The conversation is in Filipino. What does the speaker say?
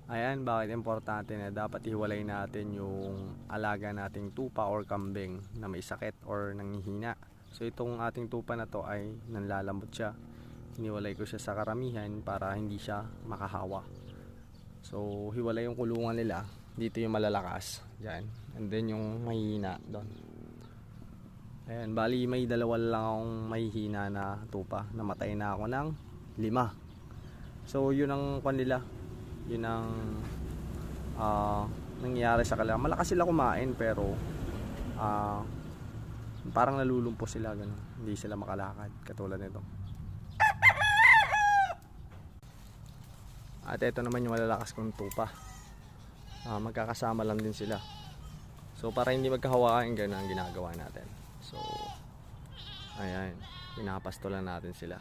Ayan, bakit importante na dapat hiwalay natin yung alaga nating tupa or kambing na may sakit or nanghihina. So itong ating tupa na to ay nanlalamot siya. Hiniwalay ko siya sa karamihan para hindi siya makahawa. So hiwalay yung kulungan nila. Dito yung malalakas, dyan. And then yung mahihina doon. Ayan, bali may dalawa lang akong mahihina na tupa. Namatay na ako ng 5. So yun ang kanila. Yun ang nangyayari sa kanila. Malakas sila kumain pero parang nalulumpo sila, ganun. Hindi sila makalakad katulad nito. At ito naman yung malalakas kong tupa. Magkakasama lang din sila. So para hindi magkahawakan, ganun ang ginagawa natin. So ayan, pinapasto lang natin sila.